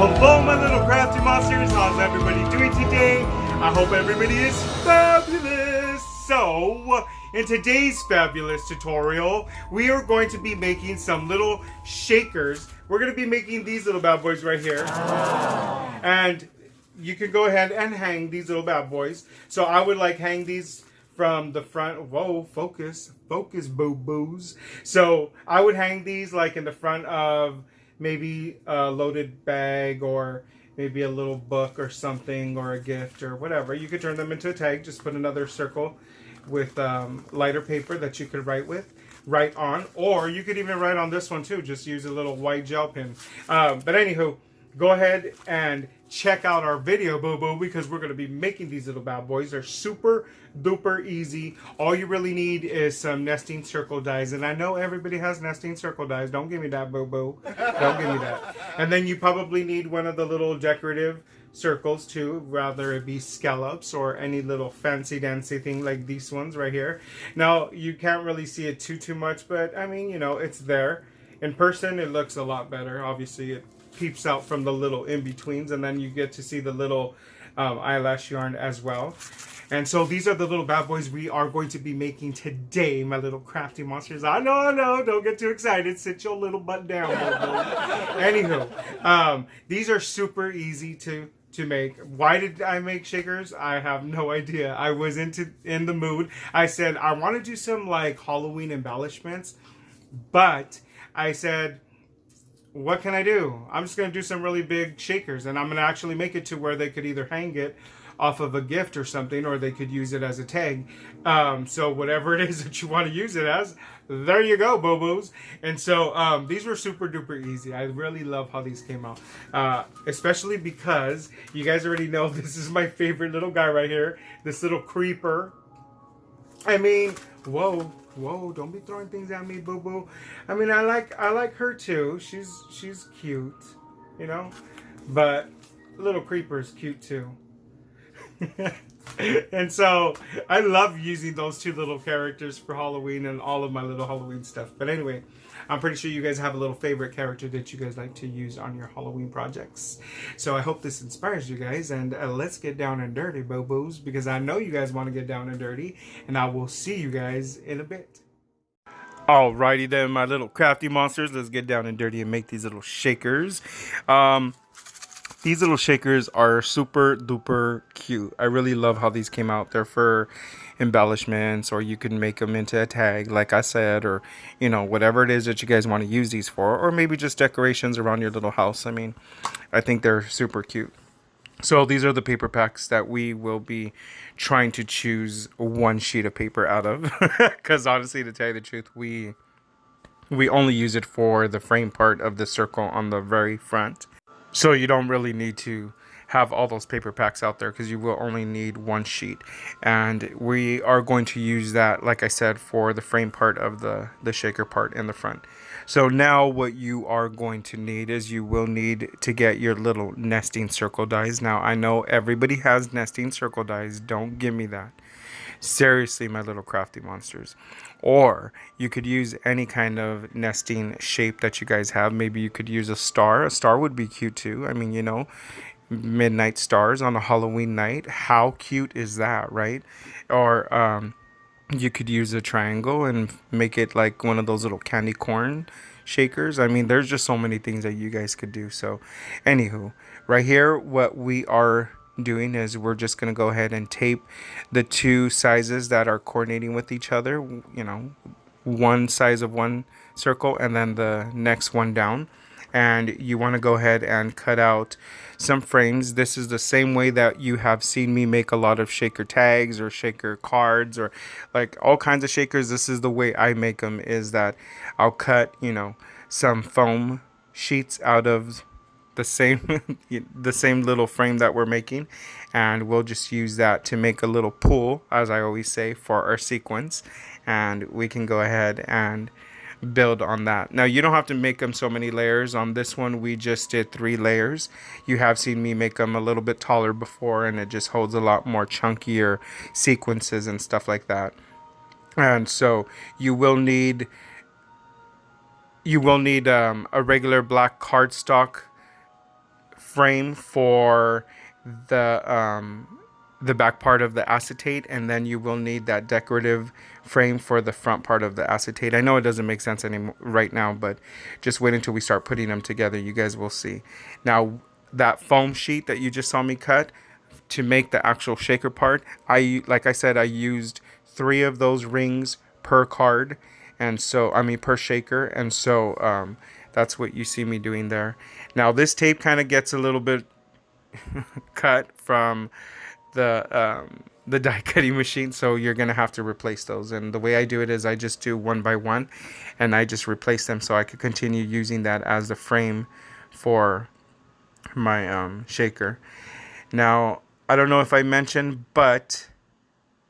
Hello my little crafty monsters, how's everybody doing today? I hope everybody is fabulous. So, in today's fabulous tutorial, we are going to be making some little shakers. We're going to be making these little bad boys right here. And you can go ahead and hang these little bad boys. So I would like hang these from the front. Whoa, focus, boo-boos. So I would hang these like in the front of maybe a loaded bag or maybe a little book or something or a gift or whatever. You could turn them into a tag. Just put another circle with lighter paper that you could write on, or you could even write on this one too. Just use a little white gel pen. But anywho, go ahead and check out our video, boo-boo, because we're going to be making these little bad boys. They're super duper easy. All you really need is some nesting circle dies, and I know everybody has nesting circle dies. Don't give me that, boo-boo. Don't give me that. And then you probably need one of the little decorative circles too, whether it be scallops or any little fancy dancy thing like these ones right here. Now you can't really see it too much, but I mean, you know, it's there. In person it looks a lot better. Obviously it peeps out from the little in-betweens, and then you get to see the little eyelash yarn as well. And so these are the little bad boys we are going to be making today, my little crafty monsters. I know, don't get too excited. Sit your little butt down. Anywho, these are super easy to make. Why did I make shakers? I have no idea. I was in the mood. I said I want to do some like Halloween embellishments, but I said, what can I do? I'm just going to do some really big shakers, and I'm going to actually make it to where they could either hang it off of a gift or something, or they could use it as a tag. So whatever it is that you want to use it as, there you go, boo-boos. And so these were super duper easy. I really love how these came out, especially because you guys already know this is my favorite little guy right here, this little creeper. I mean, whoa, don't be throwing things at me, boo-boo. I mean, I like her too. She's cute, you know, but little creeper's cute too. And so I love using those two little characters for Halloween and all of my little Halloween stuff. But anyway, I'm pretty sure you guys have a little favorite character that you guys like to use on your Halloween projects. So I hope this inspires you guys, and let's get down and dirty, boo-boos, because I know you guys want to get down and dirty, and I will see you guys in a bit. Alrighty then, my little crafty monsters, let's get down and dirty and make these little shakers. These little shakers are super duper cute. I really love how these came out. They're for embellishments, or you can make them into a tag, like I said, or, you know, whatever it is that you guys want to use these for, or maybe just decorations around your little house. I mean, I think they're super cute. So these are the paper packs that we will be trying to choose one sheet of paper out of, because honestly, to tell you the truth, we only use it for the frame part of the circle on the very front. So you don't really need to have all those paper packs out there, because you will only need one sheet. And we are going to use that, like I said, for the frame part of the shaker part in the front. So now what you are going to need is you will need to get your little nesting circle dies. Now I know everybody has nesting circle dies. Don't give me that. Seriously, my little crafty monsters. Or you could use any kind of nesting shape that you guys have. Maybe you could use a star. A star would be cute too. I mean, you know, midnight stars on a Halloween night. How cute is that, right? Or you could use a triangle and make it like one of those little candy corn shakers. I mean, there's just so many things that you guys could do. So anywho, right here, what we are doing is we're just going to go ahead and tape the two sizes that are coordinating with each other, you know, one size of one circle and then the next one down. And you want to go ahead and cut out some frames. This is the same way that you have seen me make a lot of shaker tags or shaker cards or like all kinds of shakers. This is the way I make them, is that I'll cut, you know, some foam sheets out of the same little frame that we're making, and we'll just use that to make a little pool, as I always say, for our sequence, and we can go ahead and build on that. Now you don't have to make them so many layers. On this one we just did 3 layers. You have seen me make them a little bit taller before, and it just holds a lot more chunkier sequences and stuff like that. And so you will need a regular black cardstock frame for the back part of the acetate, and then you will need that decorative frame for the front part of the acetate. I know it doesn't make sense anymore right now, but just wait until we start putting them together. You guys will see. Now, that foam sheet that you just saw me cut to make the actual shaker part, like I said, I used 3 of those rings per card, and so per shaker, and so that's what you see me doing there. Now this tape kind of gets a little bit cut from the die cutting machine, so you're gonna have to replace those. And the way I do it is I just do one by one, and I just replace them so I could continue using that as the frame for my shaker. Now, I don't know if I mentioned, but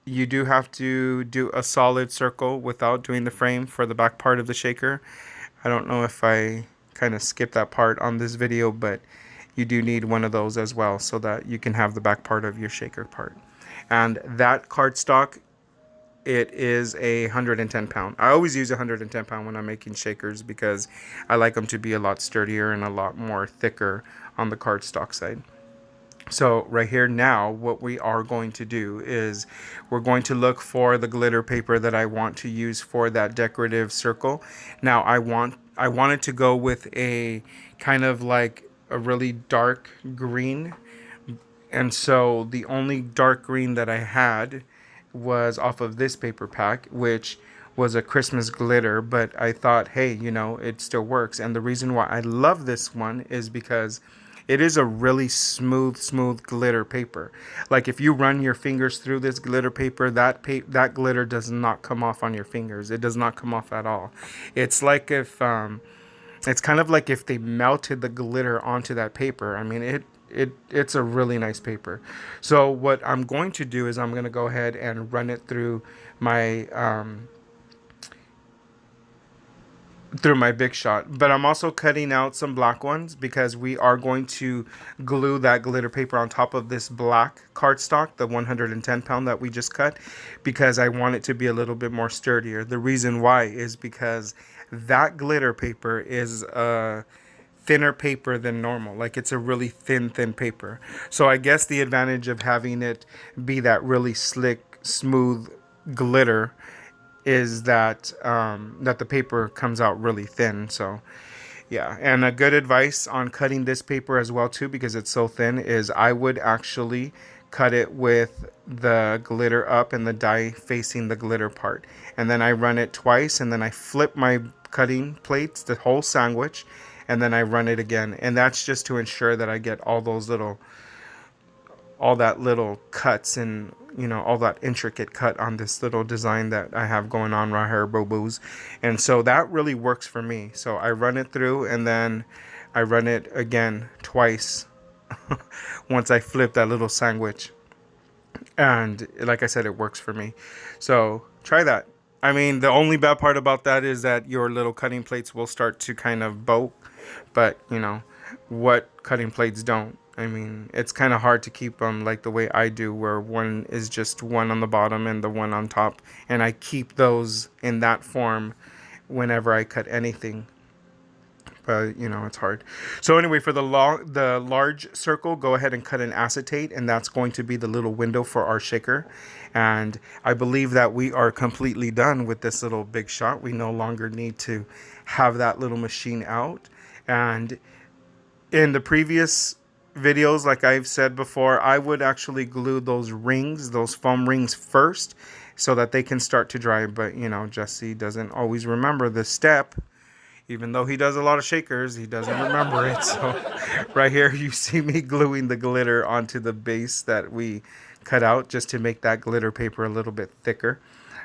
you do have to do a solid circle without doing the frame for the back part of the shaker. I don't know if I kind of skipped that part on this video, but you do need one of those as well so that you can have the back part of your shaker part. And that cardstock, it is 110 pound. I always use 110 pound when I'm making shakers because I like them to be a lot sturdier and a lot more thicker on the cardstock side. So right here now, what we are going to do is we're going to look for the glitter paper that I want to use for that decorative circle. Now I wanted to go with a kind of like a really dark green, and so the only dark green that I had was off of this paper pack, which was a Christmas glitter, but I thought, hey, you know, it still works. And the reason why I love this one is because it is a really smooth glitter paper. Like if you run your fingers through this glitter paper, that glitter does not come off on your fingers. It does not come off at all. It's like if it's kind of like if they melted the glitter onto that paper. I mean, it's a really nice paper. So what I'm going to do is I'm going to go ahead and run it through my Big Shot, but I'm also cutting out some black ones because we are going to glue that glitter paper on top of this black cardstock, the 110 pound that we just cut, because I want it to be a little bit more sturdier. The reason why is because that glitter paper is a thinner paper than normal. Like it's a really thin paper. So I guess the advantage of having it be that really slick, smooth glitter is that that the paper comes out really thin. So yeah, and a good advice on cutting this paper as well too, because it's so thin, is I would actually cut it with the glitter up and the die facing the glitter part, and then I run it twice, and then I flip my cutting plates, the whole sandwich, and then I run it again. And that's just to ensure that I get all that little cuts and, you know, all that intricate cut on this little design that I have going on right here, boo-boos. And so that really works for me. So I run it through, and then I run it again twice once I flip that little sandwich. And like I said, it works for me. So try that. I mean, the only bad part about that is that your little cutting plates will start to kind of bow. But, you know, what cutting plates don't? I mean, it's kind of hard to keep them like the way I do, where one is just one on the bottom and the one on top. And I keep those in that form whenever I cut anything. But, you know, it's hard. So anyway, for the large circle, go ahead and cut an acetate, and that's going to be the little window for our shaker. And I believe that we are completely done with this little Big Shot. We no longer need to have that little machine out. And in the previous videos, like I've said before, I would actually glue those rings, those foam rings first, so that they can start to dry. But, you know, Jesse doesn't always remember this step. Even though he does a lot of shakers, he doesn't remember it. So right here, you see me gluing the glitter onto the base that we cut out, just to make that glitter paper a little bit thicker.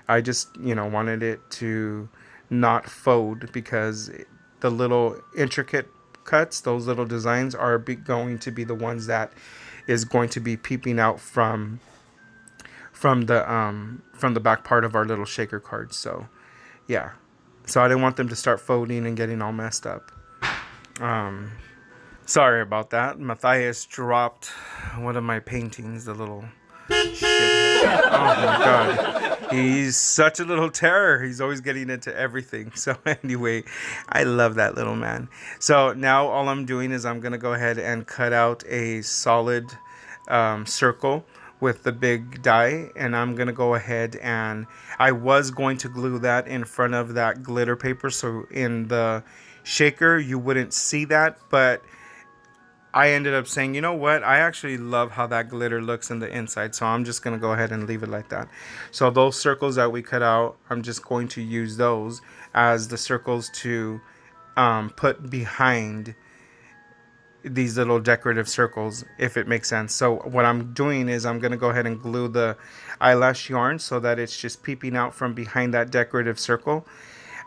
I just, you know, wanted it to not fold, because the little intricate cuts, those little designs, are going to be the ones that is going to be peeping out from the back part of our little shaker cards. So yeah. So I didn't want them to start folding and getting all messed up. Sorry about that. Matthias dropped one of my paintings, the little shithead. Oh my god. He's such a little terror. He's always getting into everything. So anyway, I love that little man. So now all I'm doing is I'm going to go ahead and cut out a solid circle with the big die, and I'm going to go ahead and I was going to glue that in front of that glitter paper, so in the shaker you wouldn't see that, but I ended up saying, you know what? I actually love how that glitter looks in the inside, so I'm just going to go ahead and leave it like that. So those circles that we cut out, I'm just going to use those as the circles to put behind these little decorative circles, if it makes sense. So what I'm doing is I'm going to go ahead and glue the eyelash yarn so that it's just peeping out from behind that decorative circle.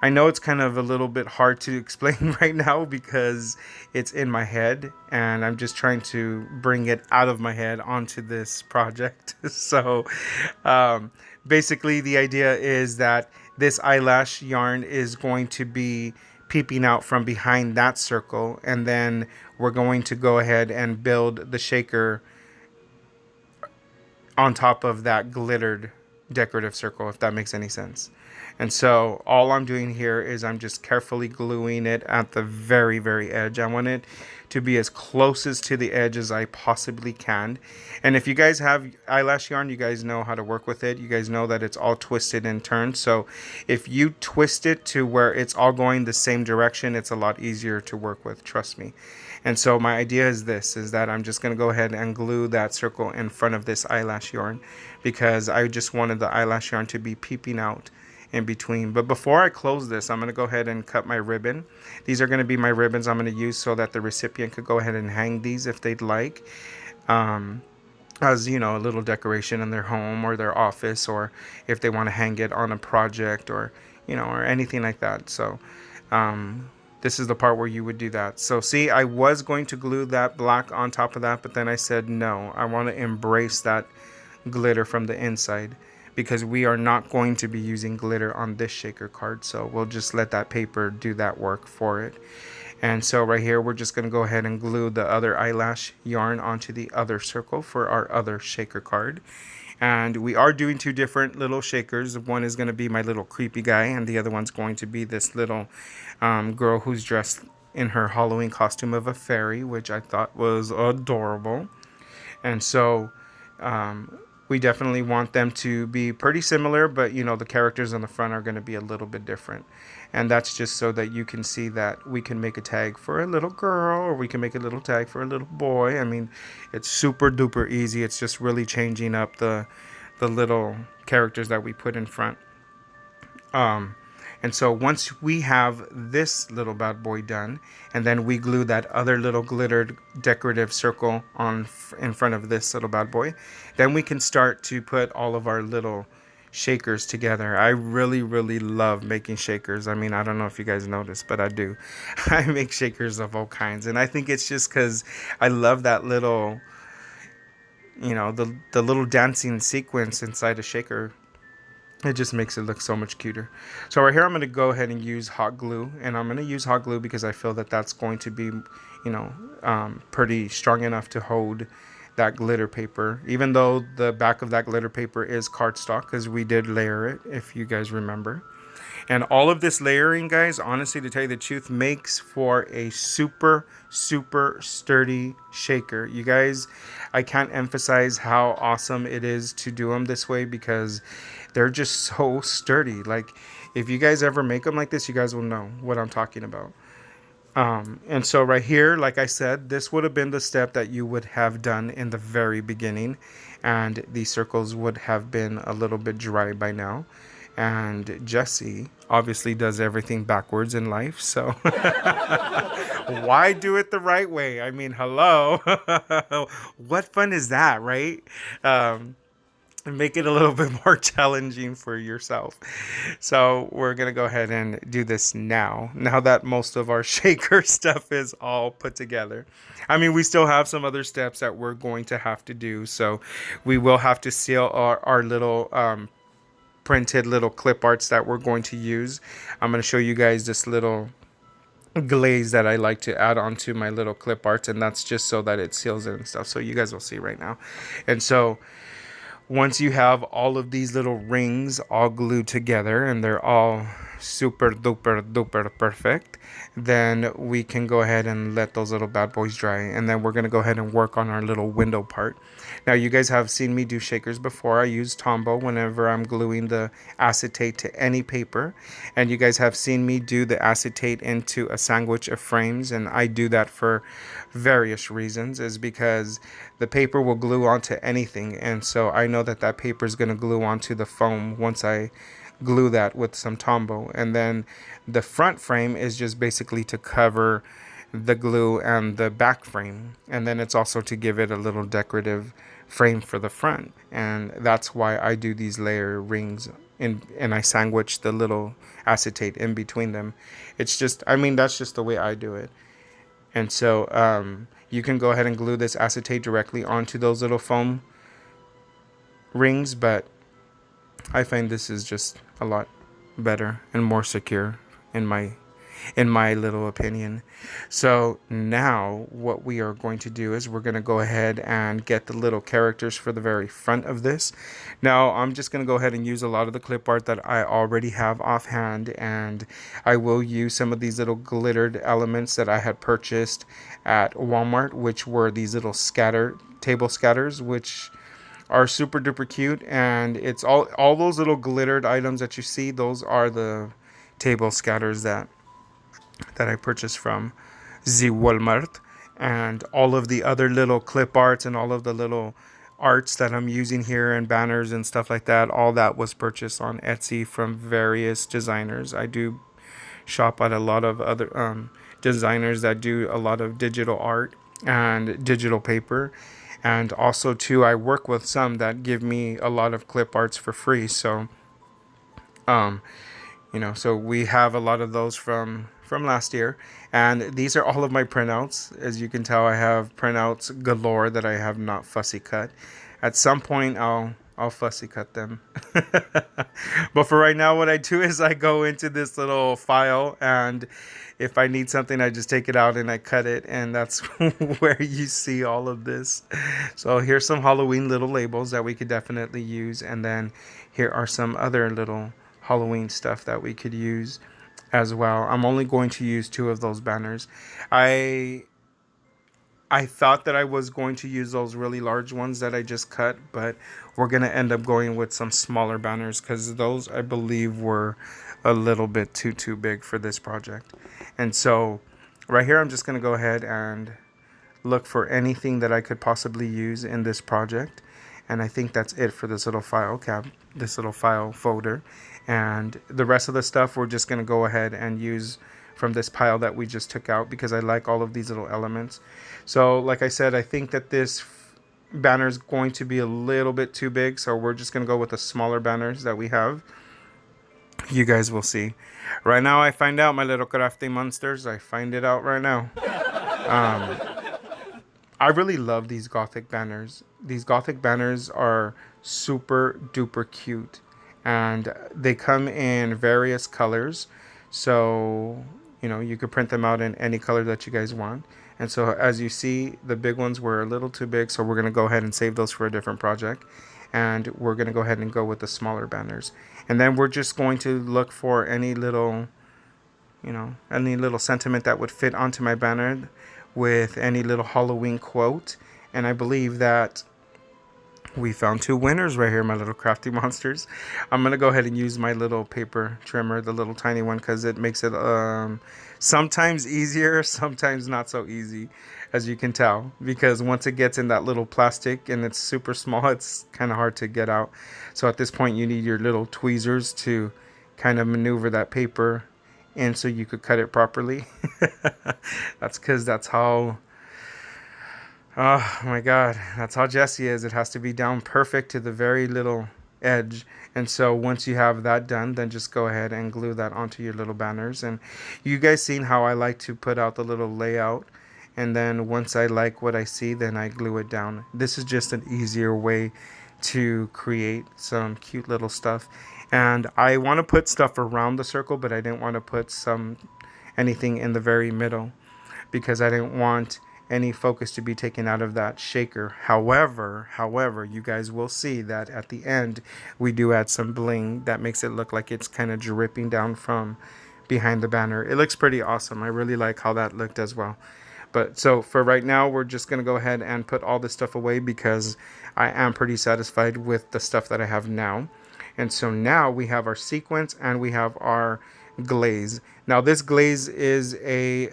I know it's kind of a little bit hard to explain right now because it's in my head and I'm just trying to bring it out of my head onto this project. So basically the idea is that this eyelash yarn is going to be peeping out from behind that circle, and then we're going to go ahead and build the shaker on top of that glittered decorative circle, if that makes any sense. And so all I'm doing here is I'm just carefully gluing it at the very, very edge. I want it to be as close as to the edge as I possibly can. And if you guys have eyelash yarn, you guys know how to work with it. You guys know that it's all twisted and turned. So if you twist it to where it's all going the same direction, it's a lot easier to work with, trust me. And so my idea is this, is that I'm just going to go ahead and glue that circle in front of this eyelash yarn because I just wanted the eyelash yarn to be peeping out in between. But before I close this, I'm going to go ahead and cut my ribbon. These are going to be my ribbons I'm going to use so that the recipient could go ahead and hang these if they'd like, as you know, a little decoration in their home or their office, or if they want to hang it on a project, or you know, or anything like that. So this is the part where you would do that. So see, I was going to glue that black on top of that, but then I said no, I want to embrace that glitter from the inside, because we are not going to be using glitter on this shaker card. So we'll just let that paper do that work for it. And so right here, we're just going to go ahead and glue the other eyelash yarn onto the other circle for our other shaker card. And we are doing two different little shakers. One is going to be my little creepy guy, and the other one's going to be this little girl who's dressed in her Halloween costume of a fairy, which I thought was adorable. And so we definitely want them to be pretty similar, but you know, the characters on the front are going to be a little bit different. And that's just so that you can see that we can make a tag for a little girl, or we can make a little tag for a little boy. I mean, it's super duper easy. It's just really changing up the little characters that we put in front. And so once we have this little bad boy done, and then we glue that other little glittered decorative circle on in front of this little bad boy, then we can start to put all of our little shakers together. I really, really love making shakers. I mean, I don't know if you guys notice, but I do. I make shakers of all kinds, and I think it's just because I love that little, you know, the little dancing sequence inside a shaker. It just makes it look so much cuter. So right here, I'm going to go ahead and use hot glue. And I'm going to use hot glue because I feel that that's going to be, you know, pretty strong enough to hold that glitter paper. Even though the back of that glitter paper is cardstock, because we did layer it, if you guys remember. And all of this layering, guys, honestly, to tell you the truth, makes for a super, super sturdy shaker. You guys, I can't emphasize how awesome it is to do them this way, because they're just so sturdy. Like, if you guys ever make them like this, you guys will know what I'm talking about. And so right here, like I said, this would have been the step that you would have done in the very beginning. And these circles would have been a little bit dry by now. And Jesse obviously does everything backwards in life, so why do it the right way? I mean, hello. What fun is that, right? Make it a little bit more challenging for yourself. So we're gonna go ahead and do this now that most of our shaker stuff is all put together. I mean, we still have some other steps that we're going to have to do, so we will have to seal our little printed little clip arts that we're going to use. I'm going to show you guys this little glaze that I like to add onto my little clip arts, and that's just so that it seals it and stuff. So you guys will see right now. And so once you have all of these little rings all glued together and they're all super duper duper perfect, then we can go ahead and let those little bad boys dry, and then we're going to go ahead and work on our little window part. Now you guys have seen me do shakers before. I use Tombow whenever I'm gluing the acetate to any paper, and you guys have seen me do the acetate into a sandwich of frames, and I do that for various reasons. Is because the paper will glue onto anything, and so I know that that paper is going to glue onto the foam once I glue that with some Tombow. And then the front frame is just basically to cover the glue and the back frame, and then it's also to give it a little decorative frame for the front. And that's why I do these layer rings in, and I sandwich the little acetate in between them. It's just, I mean, that's just the way I do it. And so you can go ahead and glue this acetate directly onto those little foam rings, but I find this is just a lot better and more secure in my little opinion. So now what we are going to do is we're going to go ahead and get the little characters for the very front of this. Now I'm just going to go ahead and use a lot of the clip art that I already have offhand, and I will use some of these little glittered elements that I had purchased at Walmart, which were these little table scatters, which are super duper cute. And it's all those little glittered items that you see, those are the table scatters that I purchased from the Walmart. And all of the other little clip arts and all of the little arts that I'm using here and banners and stuff like that, all that was purchased on Etsy from various designers. I do shop at a lot of other designers that do a lot of digital art and digital paper. And also too, I work with some that give me a lot of clip arts for free. So so we have a lot of those from last year, and these are all of my printouts. As you can tell, I have printouts galore that I have not fussy cut. At some point I'll fussy cut them. But for right now, what I do is I go into this little file, and if I need something, I just take it out and I cut it, and that's where you see all of this. So here's some Halloween little labels that we could definitely use, and then here are some other little Halloween stuff that we could use as well. I'm only going to use 2 of those banners. I thought that I was going to use those really large ones that I just cut, but we're going to end up going with some smaller banners because those, I believe, were a little bit too big for this project. And so right here, I'm just going to go ahead and look for anything that I could possibly use in this project. And I think that's it for this little file this little file folder. And the rest of the stuff we're just going to go ahead and use from this pile that we just took out, because I like all of these little elements. So like I said, I think that this banner is going to be a little bit too big, so we're just going to go with the smaller banners that we have. You guys will see. Right now I find out, my little crafty monsters, I find it out right now. I really love these gothic banners. These gothic banners are super duper cute, and they come in various colors. So, you could print them out in any color that you guys want. And so as you see, the big ones were a little too big, so we're going to go ahead and save those for a different project. And we're going to go ahead and go with the smaller banners. And then we're just going to look for any little, any little sentiment that would fit onto my banner with any little Halloween quote. And I believe that we found 2 winners right here, my little crafty monsters. I'm going to go ahead and use my little paper trimmer, the little tiny one, because it makes it sometimes easier, sometimes not so easy, as you can tell. Because once it gets in that little plastic and it's super small, it's kind of hard to get out. So at this point, you need your little tweezers to kind of maneuver that paper in so you could cut it properly. That's because that's how... Oh my God, that's how Jessie is. It has to be down perfect to the very little edge. And so once you have that done, then just go ahead and glue that onto your little banners. And you guys seen how I like to put out the little layout. And then once I like what I see, then I glue it down. This is just an easier way to create some cute little stuff. And I want to put stuff around the circle, but I didn't want to put anything in the very middle, because I didn't want any focus to be taken out of that shaker. However, you guys will see that at the end we do add some bling that makes it look like it's kind of dripping down from behind the banner. It looks pretty awesome. I really like how that looked as well. But so for right now, we're just going to go ahead and put all this stuff away because I am pretty satisfied with the stuff that I have now. And so now we have our sequence and we have our glaze. Now this glaze is a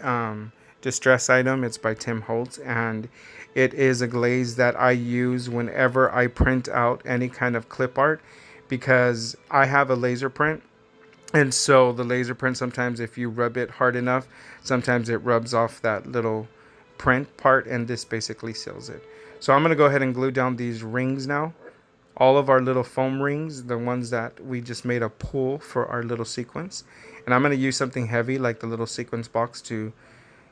distress item. It's by Tim Holtz, and it is a glaze that I use whenever I print out any kind of clip art, because I have a laser print. And so the laser print, sometimes if you rub it hard enough, sometimes it rubs off that little print part, and this basically seals it. So I'm going to go ahead and glue down these rings now. All of our little foam rings, the ones that we just made a pull for our little sequence. And I'm going to use something heavy like the little sequence box to,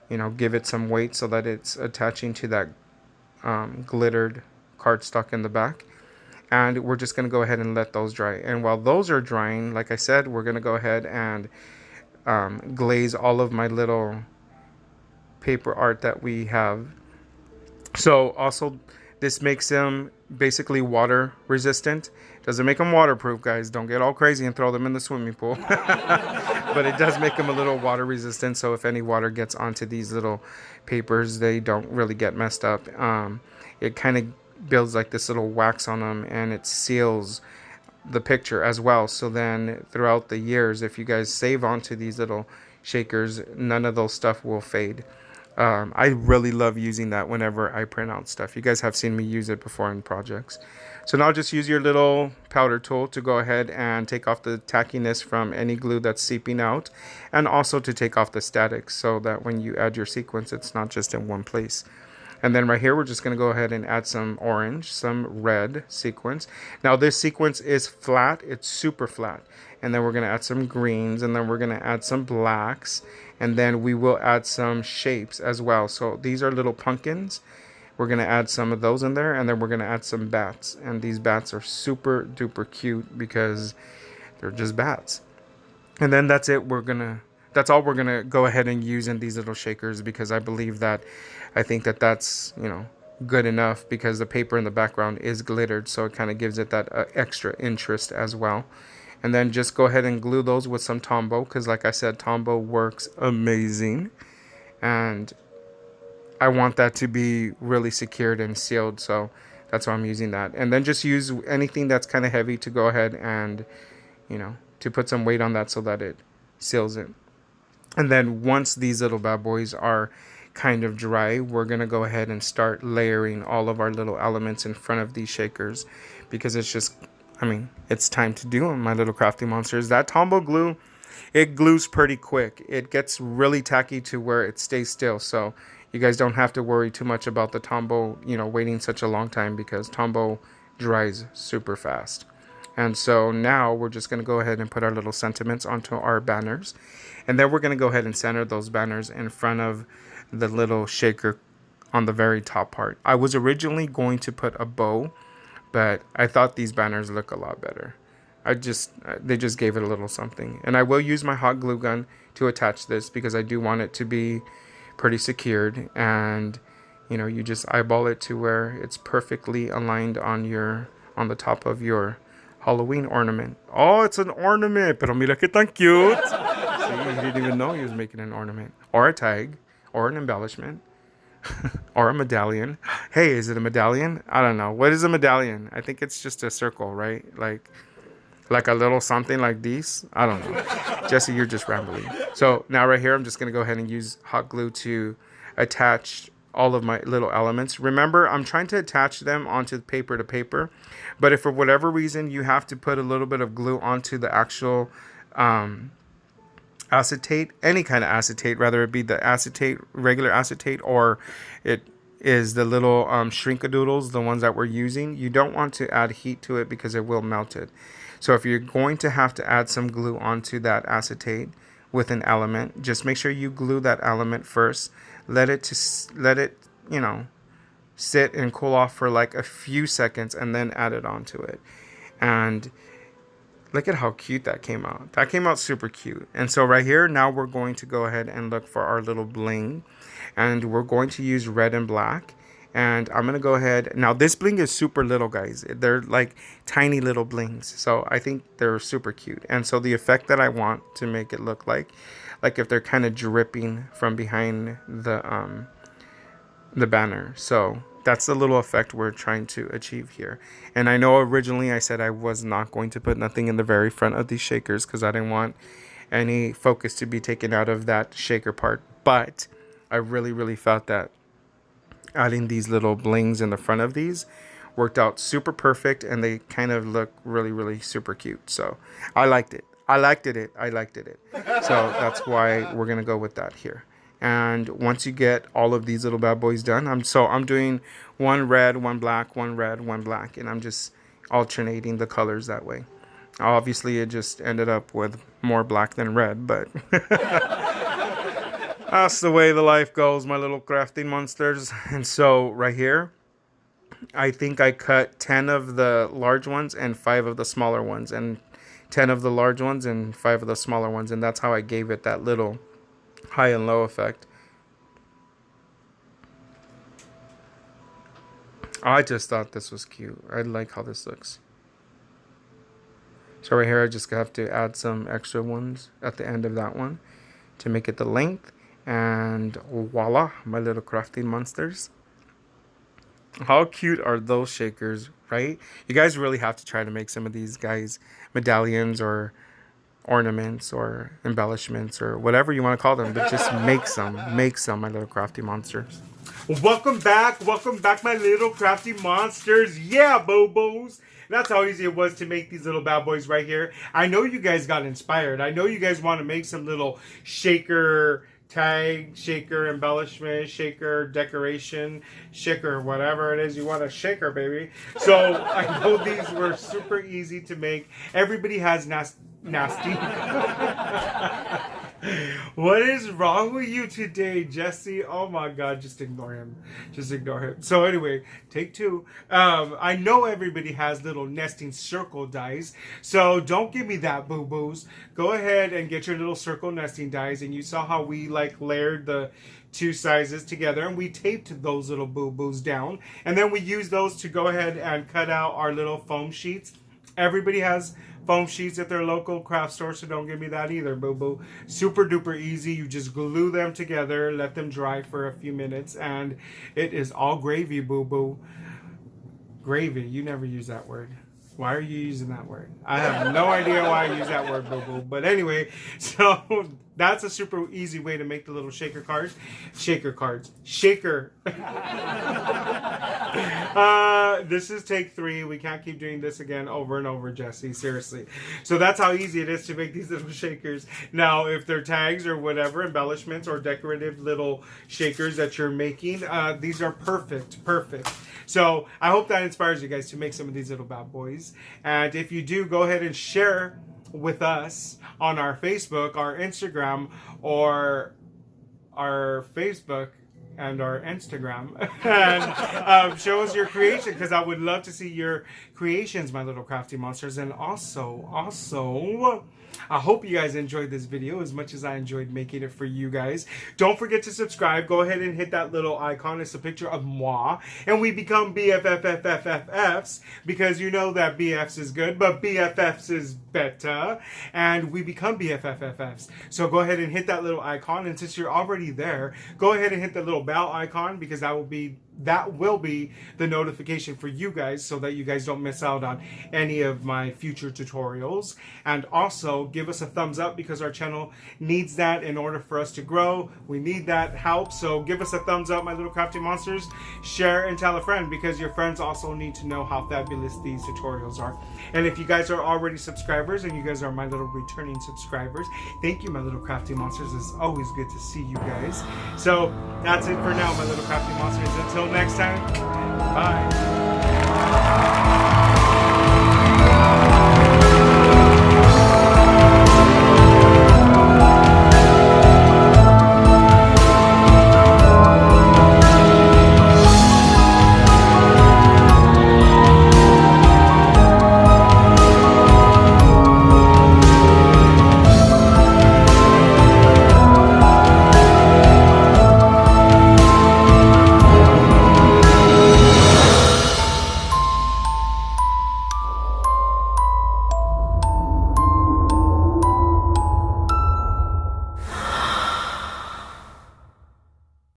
you know, give it some weight so that it's attaching to that glittered cardstock in the back. And we're just going to go ahead and let those dry. And while those are drying, like I said, we're going to go ahead and glaze all of my little paper art that we have. So also, this makes them basically water resistant. Doesn't make them waterproof, guys. Don't get all crazy and throw them in the swimming pool. But it does make them a little water resistant. So if any water gets onto these little papers, they don't really get messed up. It kind of builds like this little wax on them, and it seals the picture as well. So then throughout the years, if you guys save onto these little shakers, none of those stuff will fade. I really love using that whenever I print out stuff. You guys have seen me use it before in projects. So now just use your little powder tool to go ahead and take off the tackiness from any glue that's seeping out, and also to take off the static so that when you add your sequence, it's not just in one place. And then right here, we're just going to go ahead and add some orange, some red sequence. Now this sequence is flat. It's super flat. And then we're going to add some greens, and then we're going to add some blacks, and then we will add some shapes as well. So these are little pumpkins. We're going to add some of those in there, and then we're going to add some bats. And these bats are super duper cute because they're just bats. And then that's it. That's all we're going to go ahead and use in these little shakers, because I think that that's, you know, good enough, because the paper in the background is glittered, so it kind of gives it that extra interest as well. And then just go ahead and glue those with some Tombow, because like I said, Tombow works amazing. And I want that to be really secured and sealed, so that's why I'm using that. And then just use anything that's kind of heavy to go ahead and, you know, to put some weight on that so that it seals it. And then once these little bad boys are kind of dry, we're going to go ahead and start layering all of our little elements in front of these shakers, because it's just, I mean, it's time to do them, my little crafty monsters. That Tombow glue, it glues pretty quick. It gets really tacky to where it stays still. So you guys don't have to worry too much about the Tombow, you know, waiting such a long time, because Tombow dries super fast. And so now we're just going to go ahead and put our little sentiments onto our banners. And then we're going to go ahead and center those banners in front of the little shaker on the very top part. I was originally going to put a bow, but I thought these banners look a lot better. They just gave it a little something. And I will use my hot glue gun to attach this, because I do want it to be pretty secured. And, you know, you just eyeball it to where it's perfectly aligned on the top of your Halloween ornament. Oh, it's an ornament, pero mira que tan cute. See, he didn't even know he was making an ornament, or a tag, or an embellishment, or a medallion. Hey, is it a medallion? I don't know. What is a medallion? I think it's just a circle, right? Like a little something like this. I don't know. Jesse, you're just rambling. So now right here, I'm just going to go ahead and use hot glue to attach all of my little elements. Remember, I'm trying to attach them onto paper to paper, but if for whatever reason you have to put a little bit of glue onto the actual acetate, any kind of acetate, whether it be the acetate, regular acetate, or it is the little shrink-a-doodles, the ones that we're using, you don't want to add heat to it because it will melt it. So if you're going to have to add some glue onto that acetate with an element, just make sure you glue that element first. Let it, you know, sit and cool off for like a few seconds, and then add it onto it. And Look at how cute that came out. That came out super cute. And so right here, now we're going to go ahead and look for our little bling. And we're going to use red and black. And I'm going to go ahead. Now, this bling is super little, guys. They're like tiny little blings. So I think they're super cute. And so the effect that I want to make it look like if they're kind of dripping from behind the banner. So that's the little effect we're trying to achieve here. And I know originally I said I was not going to put nothing in the very front of these shakers because I didn't want any focus to be taken out of that shaker part. But I really felt that adding these little blings in the front of these worked out super perfect, and they kind of look really super cute. So I liked it. I liked it. So that's why we're gonna go with that here. And once you get all of these little bad boys done, I'm doing one red, one black, one red, one black, and I'm just alternating the colors that way. Obviously, it just ended up with more black than red, but that's the way the life goes, my little crafting monsters. And so right here, I think I cut 10 of the large ones and 5 of the smaller ones, and 10 of the large ones and 5 of the smaller ones, and that's how I gave it that little high and low effect. I just thought this was cute. I like how this looks. So right here I just have to add some extra ones at the end of that one to make it the length, and voila, my little crafting monsters. How cute are those shakers, right? You guys really have to try to make some of these guys medallions or ornaments or embellishments or whatever you want to call them, but just make some, my little crafty monsters. Welcome back, my little crafty monsters. Yeah, bobos. That's how easy it was to make these little bad boys right here. I know you guys got inspired. I know you guys want to make some little shaker tag, shaker embellishment, shaker decoration, shaker whatever it is you want to shaker, baby. So I know these were super easy to make. Everybody has nasty. What is wrong with you today, Jesse? Oh my God, just ignore him. Just ignore him. So anyway, take 2. I know everybody has little nesting circle dies, so don't give me that, boo-boos. Go ahead and get your little circle nesting dies, and you saw how we like layered the 2 sizes together, and we taped those little boo-boos down, and then we used those to go ahead and cut out our little foam sheets. Everybody has foam sheets at their local craft store, so don't give me that either, boo-boo. Super duper easy. You just glue them together, let them dry for a few minutes, and it is all gravy, boo-boo. Gravy, you never use that word. Why are you using that word? I have no idea why I use that word, boo-boo. But anyway, so that's a super easy way to make the little shaker cards. Shaker. This is take 3. We can't keep doing this again over and over, Jesse. Seriously. So that's how easy it is to make these little shakers. Now, if they're tags or whatever, embellishments or decorative little shakers that you're making, these are perfect. So I hope that inspires you guys to make some of these little bad boys. And if you do, go ahead and share with us on our Facebook, our Instagram, or our Facebook and our Instagram, and show us your creation, because I would love to see your creations, my little crafty monsters. And also, I hope you guys enjoyed this video as much as I enjoyed making it for you guys. Don't forget to subscribe. Go ahead and hit that little icon. It's a picture of moi, and we become BFFFFFs, because you know that BFs is good, but BFFs is better, and we become BFFFFs. So go ahead and hit that little icon, and since you're already there, go ahead and hit the little bell icon, because that will be the notification for you guys, so that you guys don't miss out on any of my future tutorials. And also give us a thumbs up, because our channel needs that in order for us to grow. We need that help, so give us a thumbs up, my little crafty monsters. Share and tell a friend, because your friends also need to know how fabulous these tutorials are. And if you guys are already subscribers, and you guys are my little returning subscribers, thank you, my little crafty monsters. It's always good to see you guys. So that's it for now, my little crafty monsters. Until next time, bye.